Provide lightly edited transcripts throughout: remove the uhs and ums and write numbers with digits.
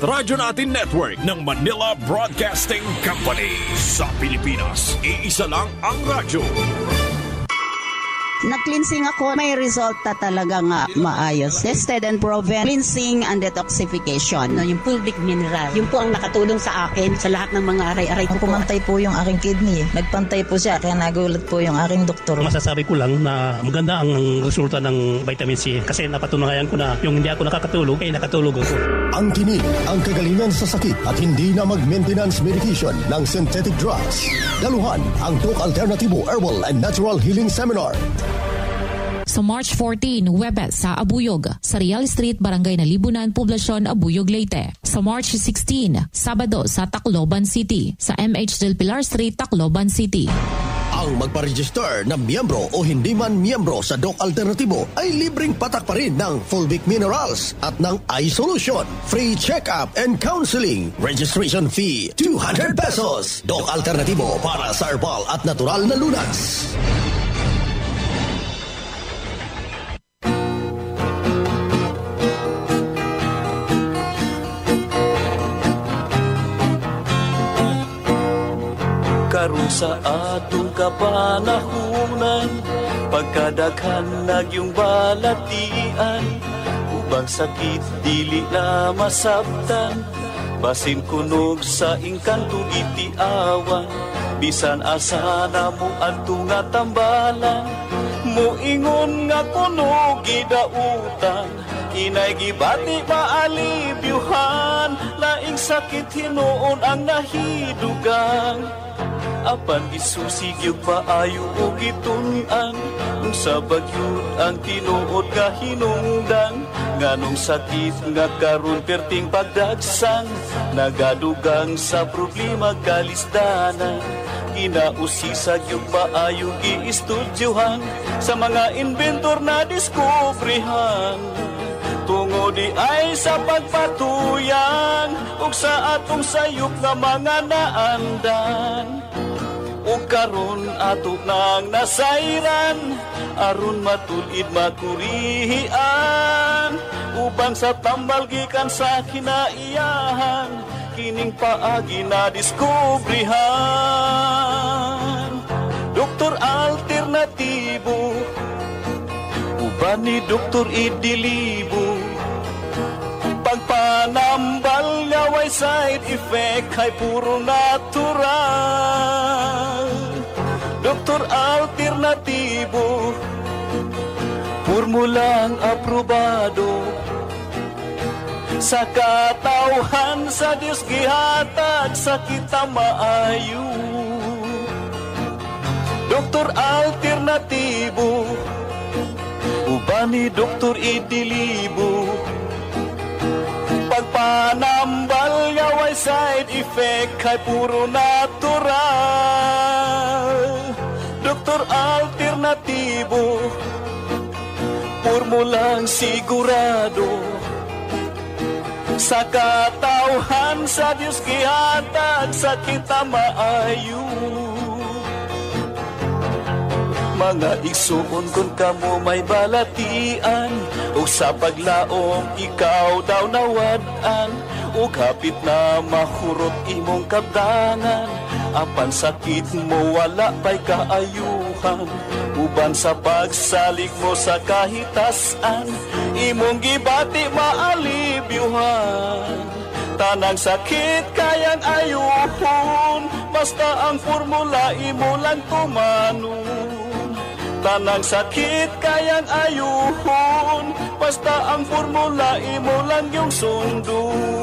Radyo Natin Network ng Manila Broadcasting Company. Sa Pilipinas, iisa lang ang radyo. Nag-cleansing ako, may resulta talaga nga maayos. Tested and proven, cleansing and detoxification. Yung fulvic mineral, yun po ang nakatulong sa akin sa lahat ng mga aray-aray ko. Pumantay po yung aking kidney. Nagpantay po siya, kaya nagulat po yung aking doktor. Masasabi ko lang na maganda ang resulta ng vitamin C kasi napatunayan ko na yung hindi ako nakakatulog, ay nakatulog ako. Ang tinig, ang kagalingan sa sakit at hindi na mag-maintenance medication ng synthetic drugs. Daluhan ang Doc Alternativo Herbal and Natural Healing Seminar. Sa March 14, Webes sa Abuyog, sa Real Street, Barangay Nalibunan, Poblasyon, Abuyog, Leyte. Sa March 16, Sabado sa Tacloban City, sa MH Del Pilar Street, Tacloban City. Ang magpa-register na miyembro o hindi man miyembro sa Doc Alternativo ay libreng patak pa rin ng Fulvic Minerals at ng Eye Solution. Free check-up and counseling. Registration fee, 200 pesos. Doc Alternativo para sa herbal at natural na lunas. Karon sa atong kapanahunan, pagkadaghan nagyong balatian, ubang sakit dili na masabtan, basin kunog sa ingkantong itiawan, bisan asa na mo adto nga tambalan, moingon nga kunog gidautan, inay gibati maalibyuhan, laing sakit hinuon ang nahidugang. Apan isusig yung paayo o gitunan, kung sa bagyod ang tinuod nga hinungdan, nganong sakit nga karon perting pagdagsang, nagadugang sa problema kalisdanan. Ginausisag yung paayo giistudyohan, sa mga inventor na diskubrihan. Tungo di ay sa pagpatuyan, ug sa atong sayop nga mga naandan. O karon ato nang nasayran, aron matulid makurihian, ubang sa tambal gikan sa kinaiyahan, kining paagi na diskubrihan. Doktor Alternatibo, uban ni Doktor Idilibo, pagpanambal nga way side effect ay puro natural. Doktor Alternatibo, formulang aprobado, sa katawhan sa Diyos gihatag sa kita maayo. Doktor Alternatibo, uban ni Doktor Idilibo, pagpanambal nga way side effect ay puro natural. Doktor Alternatibo, formulang sigurado, sa katawhan sa Diyos gihatag sa kita maayo. Mga igsuon kung kamo may balatian, o sa paglaom ikaw daw nawadan, o hapit na mahurot imong kabdangan, apan sakit mo wala pa'y kaayuhan, uban sa pagsalig mo sa kahitasan, imong gibati maalibyuhan. Tanang sakit kayang ayuhon, basta ang formula imo lang tumanon. Tanang sakit kayang ayuhon, basta ang formula imo lang yung sundon.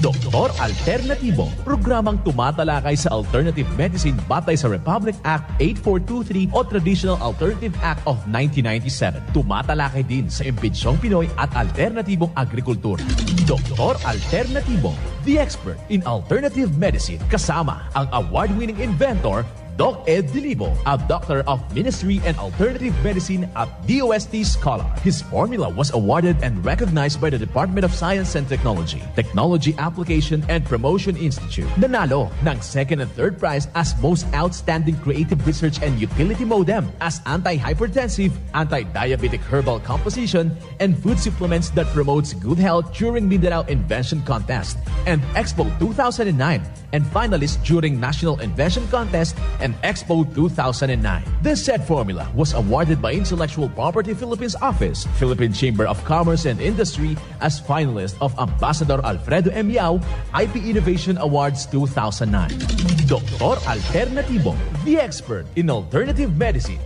Doktor Alternativo, programang tumatalakay sa alternative medicine batay sa Republic Act 8423 o Traditional Alternative Act of 1997. Tumatalakay din sa impinsyong Pinoy at alternatibong agrikultura. Doktor Alternativo, the expert in alternative medicine, kasama ang award-winning inventor Doc Ed Dilibo, a doctor of ministry and alternative medicine at DOST Scholar. His formula was awarded and recognized by the Department of Science and Technology, Technology Application and Promotion Institute. Nanalo ng second and third prize as Most Outstanding Creative Research and Utility Modem as Anti-Hypertensive, Anti-Diabetic Herbal Composition, and Food Supplements that promotes good health during Mindanao Invention Contest and Expo 2009, and finalist during National Invention Contest and Expo 2009. This said formula was awarded by Intellectual Property Philippines Office, Philippine Chamber of Commerce and Industry as finalist of Ambassador Alfredo M. Yao IP Innovation Awards 2009. Dr. Alternativo, the expert in alternative medicine.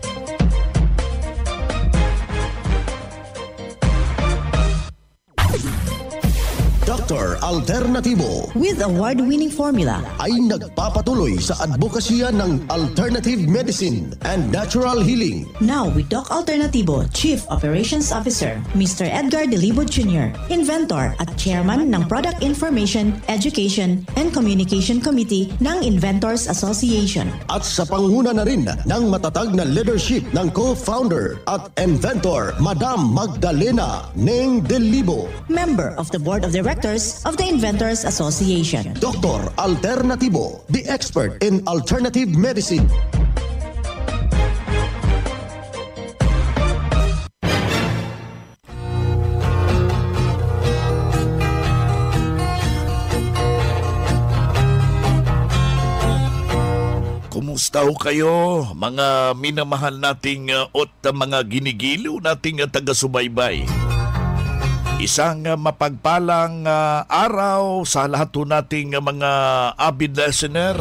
Dr. Alternativo with award-winning formula ay nagpapatuloy sa advokasya ng alternative medicine and natural healing. Now with Doc Alternativo, Chief Operations Officer, Mr. Edgar Dilibo Jr., Inventor at Chairman ng Product Information, Education and Communication Committee ng Inventors Association. At sa panguna na rin ng matatag na leadership ng co-founder at inventor, Madam Magdalena Neng Dilibo, Member of the Board of Directors of the Inventors Association. Dr. Alternativo, the expert in alternative medicine. Kumusta ho kayo, mga minamahal nating mga ginigiliw nating taga-subaybay? Isang mapagpalang araw sa lahat po nating mga avid listener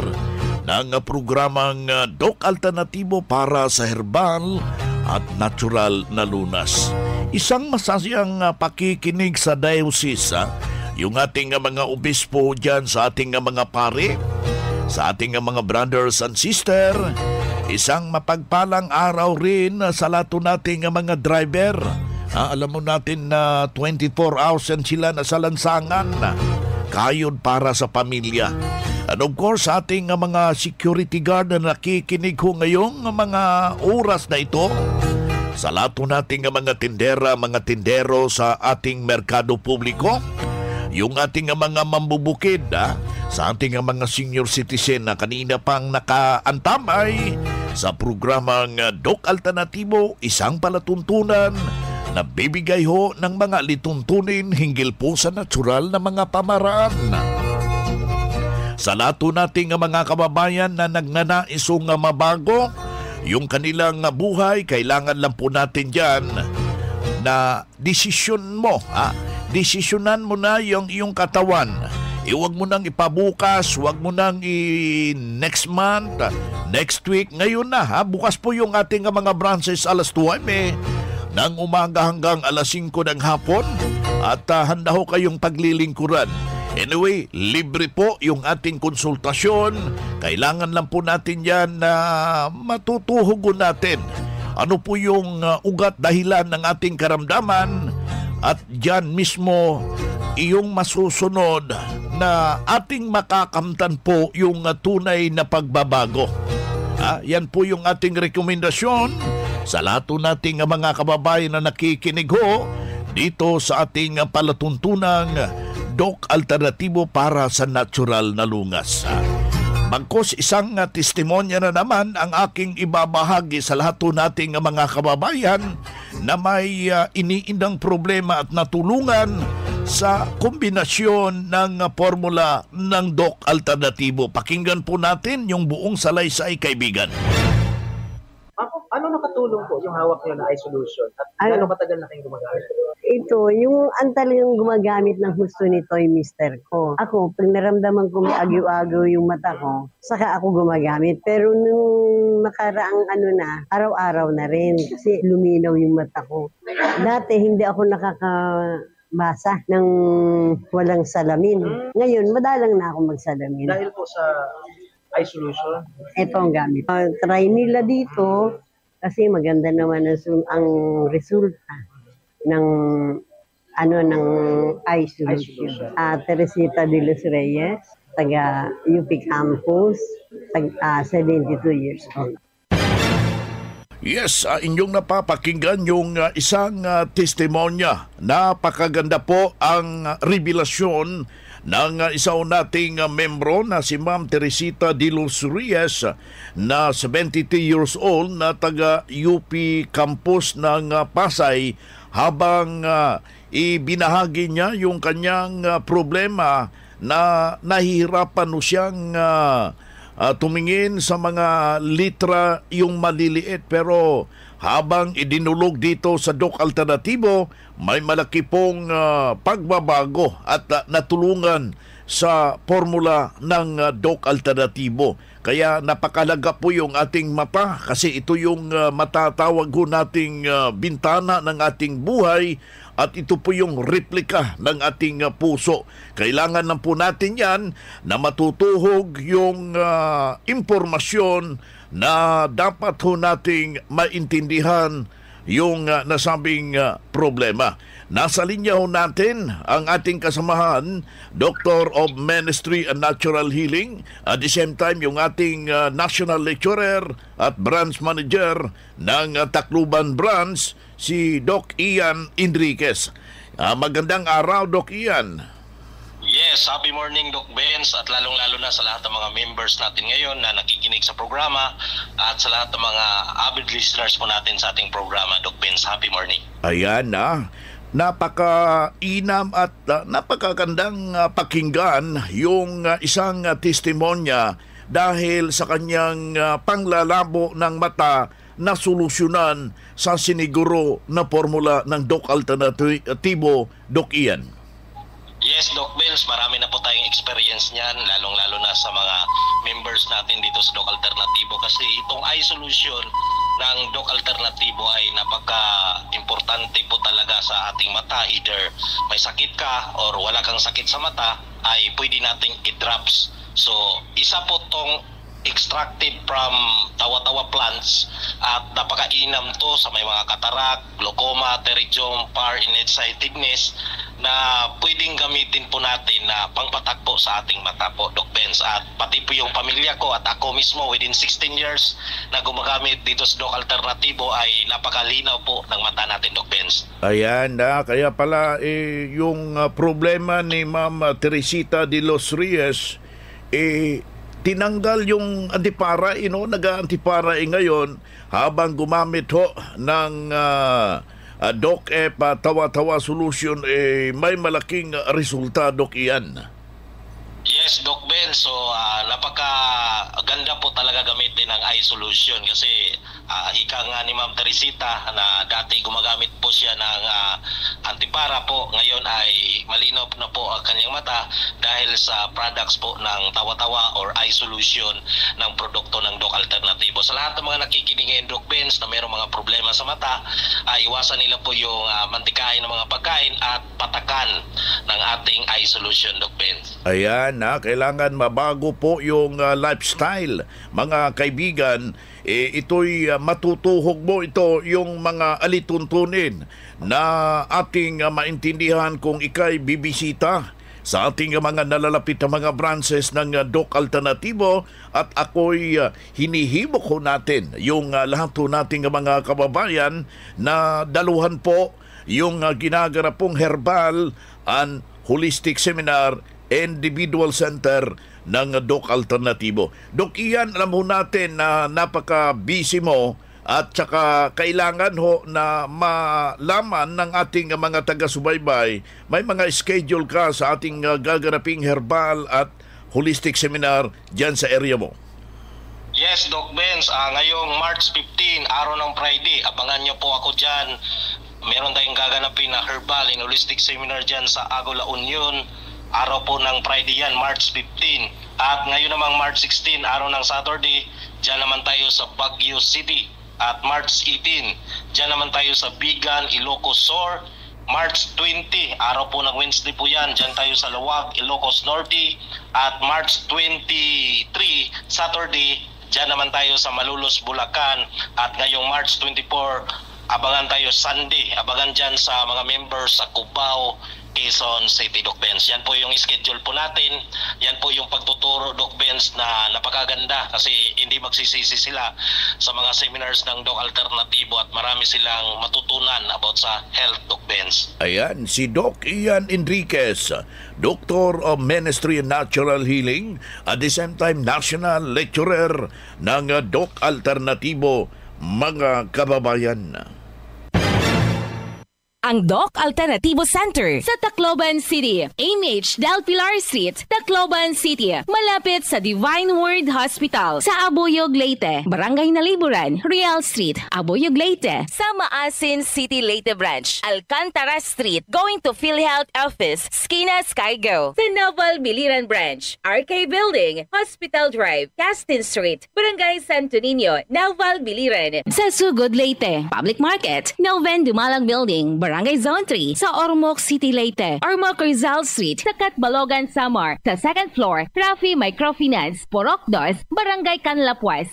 ng programang Doc Alternativo para sa herbal at natural na lunas. Isang masasayang pakikinig sa diocese, yung ating mga obispo dyan sa ating mga pare, sa ating mga brothers and sister. Isang mapagpalang araw rin sa lahat nating mga driver. Alam mo natin na 24 hours yan sila nasa lansangan, kayod para sa pamilya. And of course, ating mga security guard na nakikinig ho ngayong mga oras na ito. Sa lahat nating mga tindera, mga tindero sa ating merkado publiko. Yung ating mga mambubukid, sa ating mga senior citizen na kanina pang nakaantamay sa programang Doc Alternativo, isang palatuntunan na bibigay ho ng mga lituntunin hinggil po sa natural na mga pamaraan. Sa lahat nating mga kababayan na nagnanaisong mabago yung kanilang buhay, kailangan lang po natin dyan na desisyon mo. Desisyonan mo na yung iyong katawan. Huwag mo nang ipabukas, huwag mo nang next month, next week. Ngayon na, bukas po yung ating mga branches alas 9 ng umaga hanggang alas 5 ng hapon at handa ho kayong paglilingkuran. Anyway, libre po yung ating konsultasyon. Kailangan lang po natin yan na matutuhugon natin. Ano po yung ugat dahilan ng ating karamdaman at dyan mismo iyong masusunod na ating makakamtan po yung tunay na pagbabago. Yan po yung ating rekomendasyon sa lahat nating mga kababayan na nakikinig ho dito sa ating palatuntunang Doc Alternativo para sa natural na lunas. Bagkos isang testimonya na naman ang aking ibabahagi sa lahat nating mga kababayan na may iniindang problema at natulungan sa kombinasyon ng formula ng Doc Alternativo. Pakinggan po natin yung buong salaysay, kaibigan. Ano nakatulong po yung hawak nyo na iSolution? At ano matagal na kayong gumagamit? Ito, yung antal yung gumagamit ng gusto nito yung mister ko. Ako, pag naramdaman ko may agyo-agyo yung mata ko, saka ako gumagamit. Pero nung nakaraang araw-araw na rin kasi luminaw yung mata ko. Dati hindi ako nakakabasa ng walang salamin. Ngayon, madalang na ako magsalamin. Dahil po sa iSolution? Ito ang gamit. Try nila dito kasi maganda naman ang resulta ng iSolution. Teresita de los Reyes. taga UP Campus, 72 years old. Yes, inyong napapakinggan yung isang testimonya. Napakaganda po ang revelasyon ng isa nating membro na si Ma'am Teresita de los Reyes na 72 years old na taga UP Campus ng Pasay habang ibinahagi niya yung kanyang problema na nahihirapan no siyang tumingin sa mga litra yung maliliit, pero habang idinulog dito sa Doc Alternatibo, may malaki pong pagbabago at natulungan sa formula ng Doc Alternatibo. Kaya napakalaga po yung ating mata kasi ito yung matatawag ho nating bintana ng ating buhay at ito po yung replika ng ating puso. Kailangan lang po natin yan na matutuhog yung impormasyon na dapat ho nating maintindihan yung nasabing problema. Nasa linya ho natin ang ating kasamahan, Doctor of Ministry and Natural Healing, at the same time yung ating National Lecturer at Branch Manager ng Tacloban Branch, si Doc Ian Enriquez. Magandang araw, Doc Ian. Yes, happy morning Doc Benz, at lalong-lalo na sa lahat ng mga members natin ngayon na nakikinig sa programa at sa lahat ng mga avid listeners po natin sa ating programa, Doc Benz. Happy morning. Ayan na. Napaka-inam at napakagandang pakinggan yung isang testimonya dahil sa kanyang panglalabo ng mata na solusyonan sa siniguro na formula ng Doc Alternatibo, Doc Ian. Yes, Doc Benz, marami na po tayong experience niyan, lalong-lalo na sa mga members natin dito sa Doc Alternatibo, kasi itong eye solution ng Doc Alternatibo ay napaka-importante po talaga sa ating mata. Either may sakit ka or wala kang sakit sa mata, ay pwede nating i-drops. So, isa po tong extracted from tawa-tawa plants at napakainam to sa may mga katarak, glaucoma, pterygium, far and nearsightedness na pwedeng gamitin po natin na pangpatak po sa ating mata po, Doc Benz. At pati po yung pamilya ko at ako mismo within 16 years na gumagamit dito sa Doc Alternatibo ay napakalinaw po ng mata natin, Doc Benz. Ayan na, kaya pala yung problema ni Ma'am Teresita de los Reyes, tinanggal yung antipara, nag-antipara ngayon habang gumamit ho ng Doc tawa-tawa solution, may malaking resulta, Doc Ian. Yes, Doc Ben. So, napaka-ganda po talaga gamitin ang eye solution kasi ika nga ni Ma'am Teresita na dati gumagamit po siya ng antipara po. Ngayon ay malinaw na po ang kanyang mata dahil sa products po ng tawa-tawa or eye solution ng produkto ng Doc Alternatibo. Sa lahat ng mga nakikinig ngayon, Doc Ben, na mayroong mga problema sa mata, iwasan nila po yung mantikain ng mga pagkain at patakan ng ating eye solution, Doc Ben. Ayan na, kailangan mabago po yung lifestyle. Mga kaibigan, ito'y matutuhog mo ito yung mga alituntunin na ating maintindihan kung ika'y bibisita sa ating mga nalalapit na mga branches ng Doc Alternatibo, at ako'y hinihimok ko natin yung lahat po nating mga kababayan na daluhan po yung ginaganap pong herbal and holistic seminar individual center ng Doc Alternatibo. Doc Ian, alam ho natin na napaka-busy mo at saka kailangan ho na malaman ng ating mga taga-subaybay, may mga schedule ka sa ating gaganaping herbal at holistic seminar dyan sa area mo. Yes, Doc Benz, ngayong March 15, araw ng Friday, abangan niyo po ako dyan. Meron tayong gaganapin na herbal and holistic seminar dyan sa Agola Union. Araw po ng Friday yan, March 15. At ngayon namang March 16, araw ng Saturday, dyan naman tayo sa Baguio City. At March 18, dyan naman tayo sa Bigan, Ilocos Sur. March 20, araw po ng Wednesday po yan, dyan tayo sa Lawag, Ilocos Norte. At March 23, Saturday, dyan naman tayo sa Malolos, Bulacan. At ngayong March 24, abangan tayo Sunday. Abangan dyan sa mga members sa Cubao, Quezon City, Doc Benz. Yan po yung schedule po natin. Yan po yung pagtuturo, Doc Benz, na napakaganda kasi hindi magsisisi sila sa mga seminars ng Doc Alternatibo at marami silang matutunan about sa health, Doc Benz. Ayan, si Doc Ian Enriquez, Doctor of Ministry and Natural Healing, at the same time National Lecturer ng Doc Alternatibo, mga kababayan. Ang Doc Alternativo Center sa Tacloban City, AMH Del Pilar Street, Tacloban City, malapit sa Divine Word Hospital sa Abuyog, Leyte, Barangay Naliburan, Real Street, Abuyog, Leyte, sa Maasin City, Leyte Branch, Alcantara Street, going to PhilHealth Office, Skina Skygo, sa Naval Biliran Branch, RK Building, Hospital Drive, Castin Street, Barangay Santo Niño, Naval Biliran, sa Sugod, Leyte, Public Market, Noven Dumalang Building, Barangay Zone 3 sa Ormoc City, Leyte, Ormoc Rizal Street sa Catbalogan, Samar, sa second floor, Rafi Microfinance, Porok 2, Barangay Canlapuas.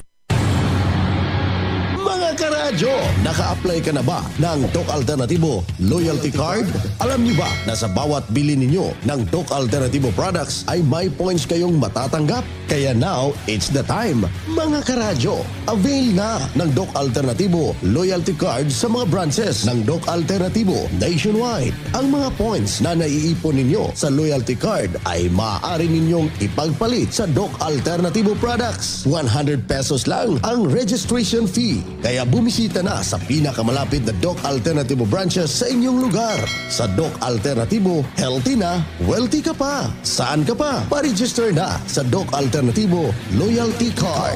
Mga karadyo, naka-apply ka na ba ng Doc Alternatibo Loyalty Card? Alam niyo ba na sa bawat bili ninyo ng Doc Alternatibo products ay may points kayong matatanggap? Kaya now, it's the time. Mga karadyo, avail na ng Doc Alternatibo Loyalty Card sa mga branches ng Doc Alternatibo nationwide. Ang mga points na naiipon ninyo sa Loyalty Card ay maaari ninyong ipagpalit sa Doc Alternatibo products. 100 pesos lang ang registration fee. Kaya bumisita na sa pinakamalapit na Doc Alternatibo branches sa inyong lugar. Sa Doc Alternatibo, healthy na, wealthy ka pa. Saan ka pa? Pa-register na sa Doc Alternatibo Loyalty Card.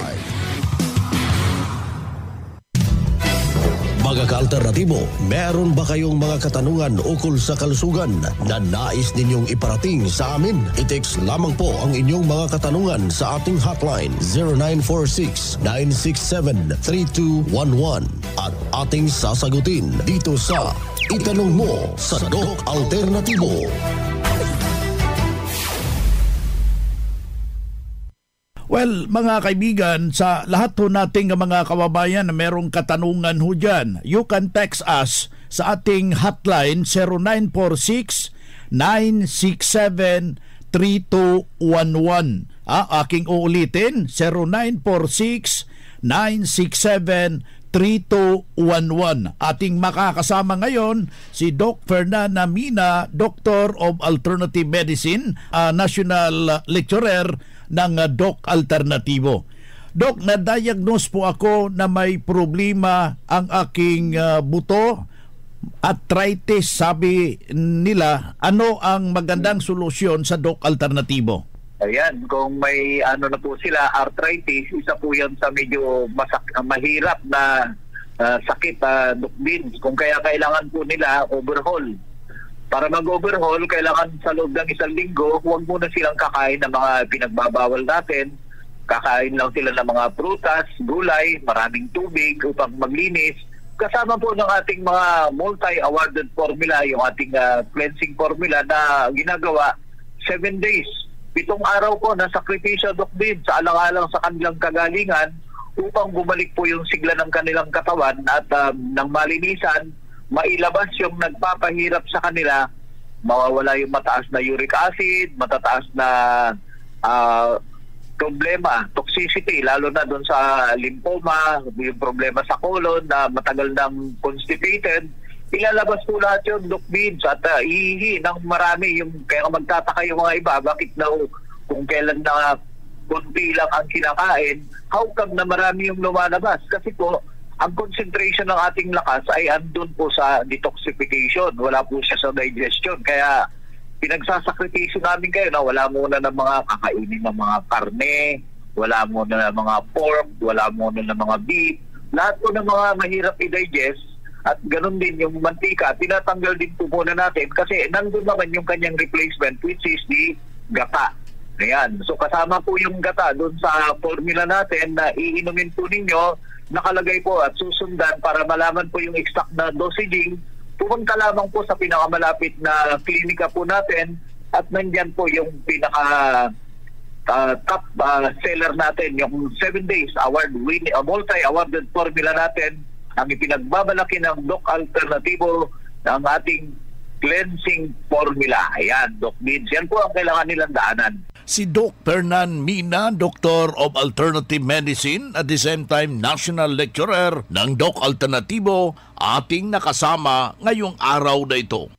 Mga ka-alternatibo, meron ba kayong mga katanungan ukol sa kalusugan na nais ninyong iparating sa amin? I-text lamang po ang inyong mga katanungan sa ating hotline 0946-967-3211 at ating sasagutin dito sa Itanong Mo sa Doc Alternatibo. Well, mga kaibigan, sa lahat ho nating mga kababayan na merong katanungan ho dyan, you can text us sa ating hotline 0946-967-3211. Aking uulitin, 0946-967-3211. Ating makakasama ngayon si Doc Fernanda Mina, Doctor of Alternative Medicine, National Lecturer ng Doc Alternatibo. Doc, na-diagnose po ako na may problema ang aking buto, arthritis, sabi nila. Ano ang magandang solusyon sa Doc Alternatibo? Ayan, kung may ano na po sila, arthritis, isa po yan sa medyo mahirap na sakit, Doc Vince. Kung kaya kailangan po nila overhaul. Para mag-overhaul, kailangan sa loob ng 1 linggo, huwag muna silang kakain ng mga pinagbabawal natin. Kakain lang sila ng mga prutas, gulay, maraming tubig upang maglinis. Kasama po ng ating mga multi-awarded formula, yung ating cleansing formula na ginagawa 7 days. 7 araw po na sakripisyo, Doc Bid, sa alang-alang sa kanilang kagalingan upang bumalik po yung sigla ng kanilang katawan at ng malinisan, mailabas yung nagpapahirap sa kanila, mawawala yung mataas na uric acid, matataas na problema, toxicity, lalo na doon sa lymphoma, yung problema sa colon na matagal nang constipated. Ilalabas po lahat yun, Doc Beans, at ihihi ng marami. Yung, kaya magtataka yung mga iba, bakit na kung kailan na kunti lang ang kinakain, how come na marami yung lumalabas? Kasi po, ang concentration ng ating lakas ay andun po sa detoxification. Wala po siya sa digestion. Kaya pinagsasakripisyo namin kayo na wala muna ng mga kakainin ng mga karne, wala muna ng mga pork, wala muna ng mga beef. Lahat po ng mga mahirap i-digest at ganun din yung mantika, tinatanggal din po muna natin kasi nandun naman yung kanyang replacement which is the gata. Ayan. So kasama po yung gata doon sa formula natin na iinumin po ninyo, nakalagay po at susundan para malaman po yung exact na dosaging. Pumunta lamang po sa pinakamalapit na klinika po natin at nandyan po yung pinaka top seller natin, yung 7 days award-winning, multi-awarded formula natin, ang ipinagbabalaki ng Doc Alternatibo ng ating cleansing formula. Ayan, Doc Beans. Yan po ang kailangan nilang daanan. Si Doc Fernan Mina, Doctor of Alternative Medicine at the same time National Lecturer ng Doc Alternatibo, ating nakasama ngayong araw na ito.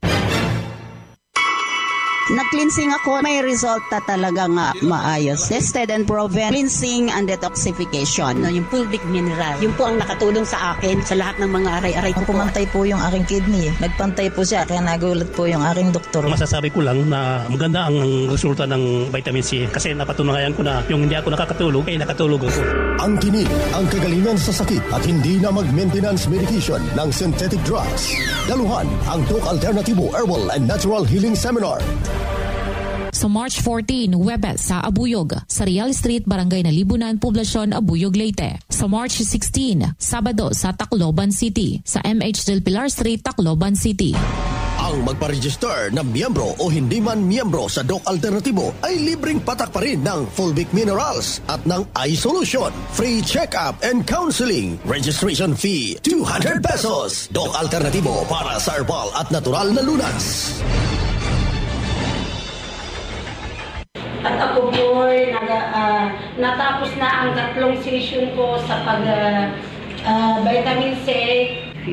Na-cleansing ako, may resulta talaga nga maayos. Tested and proven, cleansing and detoxification. Yung fulvic mineral, yun po ang nakatulong sa akin sa lahat ng mga aray-aray ko. Pumantay po yung aking kidney. Nagpantay po siya, kaya nagulat po yung aking doktor. Masasabi ko lang na maganda ang resulta ng vitamin C kasi napatunayan ko na yung hindi ako nakakatulog, nakatulog ako. Ang tinig, ang kagalingan sa sakit at hindi na mag-maintenance medication ng synthetic drugs. Daluhan ang Doc Alternatibo Herbal and Natural Healing Seminar. Sa March 14, Webes sa Abuyog, sa Real Street, Barangay Nalibunan, Poblacion, Abuyog, Leyte. Sa March 16, Sabado sa Tacloban City, sa MH del Pilar Street, Tacloban City. Ang magpa-register na miyembro o hindi man miyembro sa Doc Alternatibo ay libreng patak pa rin ng Fulvic Minerals at ng iSolution. Free check-up and counseling. Registration fee, 200 pesos. Doc Alternatibo para sa herbal at natural na lunas. At ako po, natapos na ang 3 session ko sa vitamin C.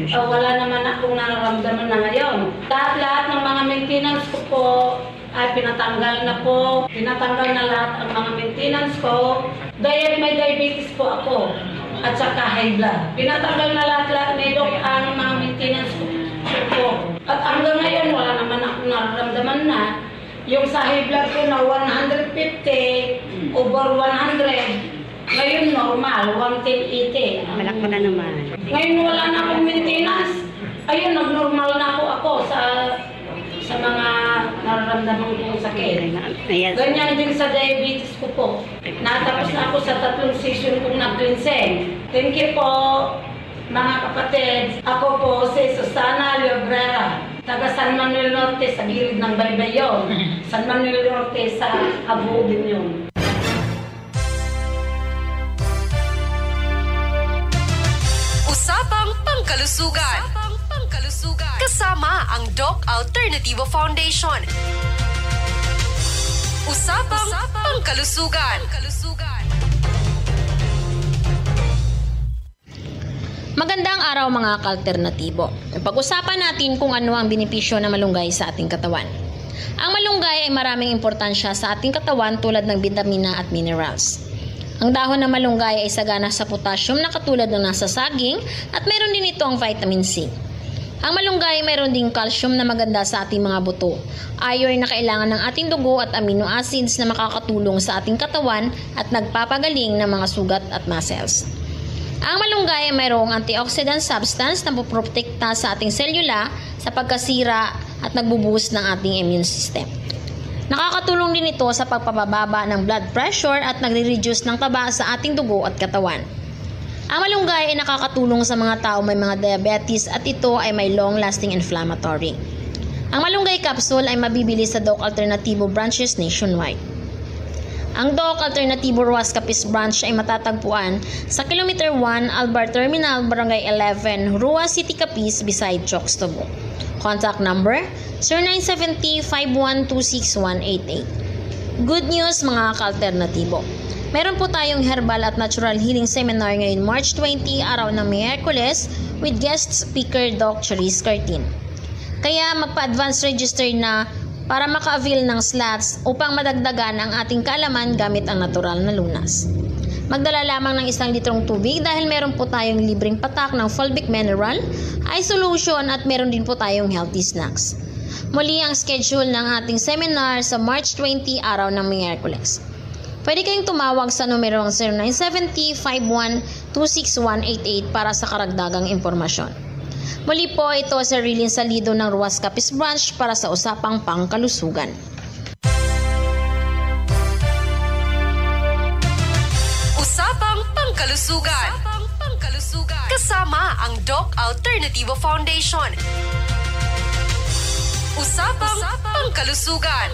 Wala naman akong nararamdaman na ngayon. Lahat ng mga maintenance ko po ay pinatanggal na po. Pinatanggal na lahat ang mga maintenance ko. May diabetes po ako at saka high blood. Pinatanggal na lahat ni Doc ang mga maintenance ko po. At hanggang ngayon, wala naman akong nararamdaman na. Yung sa high blood ko na 150 over 100, ngayon normal, 110-80. Malak mo na naman. Ngayon wala na akong maintenance. Ayun, nag-normal na ako sa mga nararamdaman kong sakit. Ganyan din sa diabetes ko po. Natapos na ako sa 3 session kong na-cleansing. Thank you po, mga kapatid. Ako po si Susana Llobrera, taga San Manuel Norte, sa gilid ng Baybayon. San Manuel Norte sa Abu Binyon. Usapang Pangkalusugan. Kasama ang Doc Alternativo Foundation. Usapang Pangkalusugan. Magandang araw mga ka-alternatibo. Pag-usapan natin kung ano ang benepisyo ng malunggay sa ating katawan. Ang malunggay ay maraming importansya sa ating katawan tulad ng bitamina at minerals. Ang dahon ng malunggay ay sagana sa potassium na katulad ng nasa saging at meron din ito ang vitamin C. Ang malunggay mayroon ding calcium na maganda sa ating mga buto, iron na kailangan ng ating dugo at amino acids na makakatulong sa ating katawan at nagpapagaling ng mga sugat at muscles. Ang malunggay ay mayroong antioxidant substance na puprotekta sa ating selula sa pagkasira at nagbubuhos ng ating immune system. Nakakatulong din ito sa pagpapababa ng blood pressure at nagre-reduce ng taba sa ating dugo at katawan. Ang malunggay ay nakakatulong sa mga tao may mga diabetes at ito ay may long-lasting inflammatory. Ang malunggay capsule ay mabibili sa Doc Alternativo branches nationwide. Ang Doc Alternativo Ruas Capiz branch ay matatagpuan sa Kilometer 1, Albar Terminal, Barangay 11, Ruas City, Capiz, beside Chokstobo. Contact number 0970-5126188. Good news mga ka-alternatibo. Meron po tayong herbal at natural healing seminar ngayon March 20, araw ng Miyerkules with guest speaker Doc Charisse Cartin. Kaya magpa-advance register na para maka-avail ng slots upang madagdagan ang ating kaalaman gamit ang natural na lunas. Magdala lamang ng 1 litrong tubig dahil meron po tayong libreng patak ng fulvic mineral, iSolution at meron din po tayong healthy snacks. Muli ang schedule ng ating seminar sa March 20, araw ng Miyerkules. Pwede kayong tumawag sa numerong 0970-5126188 para sa karagdagang impormasyon. Muli po, ito si Rilin Salido ng Ruas Capiz Branch para sa Usapang Pangkalusugan. Usapang Pangkalusugan. Kasama ang Doc Alternativo Foundation. Usapang Pangkalusugan.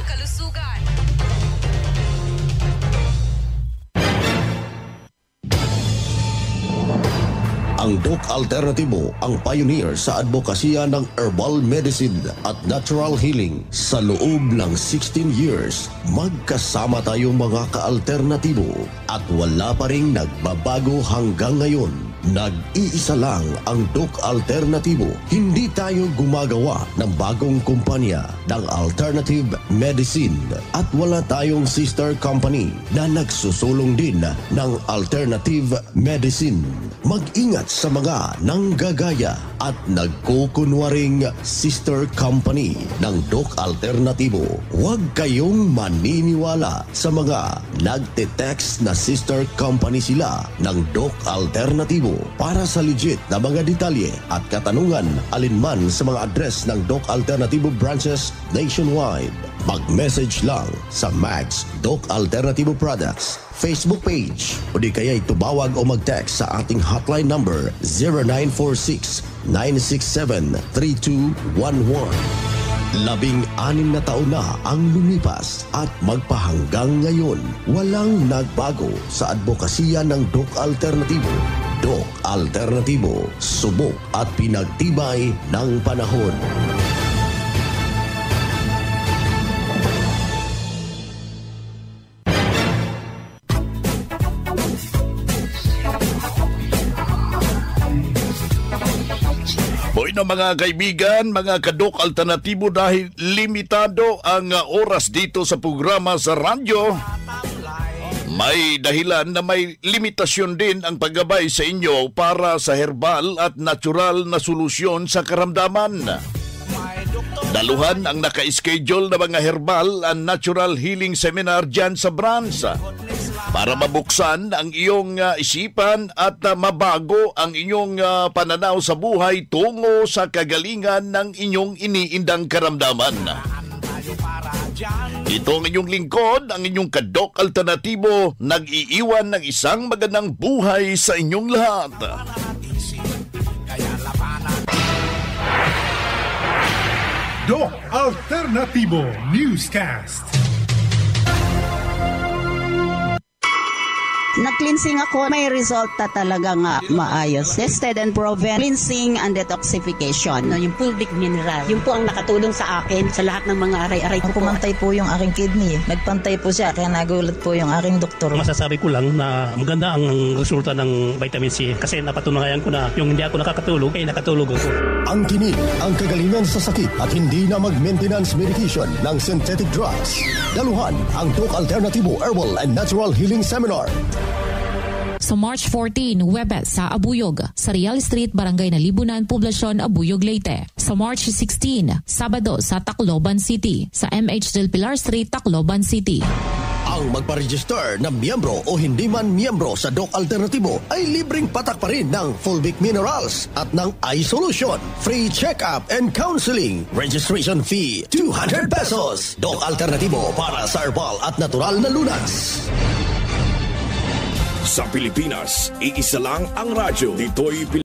Ang Doc Alternatibo ang pioneer sa advokasya ng herbal medicine at natural healing. Sa loob ng 16 years, magkasama tayong mga ka-alternatibo at wala pa ring nagbabago hanggang ngayon. Nag-iisa lang ang Doc Alternatibo. Hindi tayo gumagawa ng bagong kumpanya ng alternative medicine at wala tayong sister company na nagsusulong din ng alternative medicine. Mag-ingat sa mga nanggagaya at nagkukunwaring sister company ng Doc Alternatibo. Huwag kayong maniniwala sa mga nagte-text na sister company sila ng Doc Alternatibo. Para sa legit na mga detalye at katanungan alinman sa mga address ng Doc Alternatibo branches nationwide, mag-message lang sa Max Doc Alternatibo Products Facebook page o di kaya tumawag o mag-text sa ating hotline number 0946-967-3211. 16 na taon na ang lumipas at magpahanggang ngayon, walang nagbago sa advokasya ng Doc Alternatibo. Doc Alternatibo, subok at pinagtibay ng panahon. Boy na mga kaibigan, mga ka-Doc Alternatibo, dahil limitado ang oras dito sa programa sa radyo, may dahilan na may limitasyon din ang paggabay sa inyo para sa herbal at natural na solusyon sa karamdaman. Daluhan ang naka-schedule na mga herbal and natural healing seminar dyan sa branch para mabuksan ang iyong isipan at mabago ang inyong pananaw sa buhay tungo sa kagalingan ng inyong iniindang karamdaman. Ito ang inyong lingkod, ang inyong ka-Doc Alternatibo, nag-iiwan ng isang magandang buhay sa inyong lahat. Doc Alternatibo Newscast. Nag-cleansing ako, may resulta talaga nga maayos. Tested and proven, cleansing and detoxification. Yung fulvic mineral, yun po ang nakatulong sa akin sa lahat ng mga aray-aray ko. Pumantay po yung aking kidney. Nagpantay po siya, kaya nagulat po yung aking doktor. Masasabi ko lang na maganda ang resulta ng vitamin C kasi napatunayan ko na yung hindi ako nakakatulog, nakatulog ako. Ang tinig, ang kagalingan sa sakit at hindi na mag-maintenance medication ng synthetic drugs. Daluhan ang Doc Alternatibo Herbal and Natural Healing Seminar. Sa March 14, Webes sa Abuyog, sa Real Street, Barangay Nalibunan, Poblasyon, Abuyog, Leyte. Sa March 16, Sabado sa Tacloban City, sa MH del Pilar Street, Tacloban City. Ang magpa-register na miyembro o hindi man miyembro sa Doc Alternatibo ay libreng patak pa rin ng Fulvic Minerals at ng iSolution. Free check-up and counseling. Registration fee, 200 pesos. Doc Alternatibo para sa herbal at natural na lunas. Sa Pilipinas, iisa lang ang radyo. Dito'y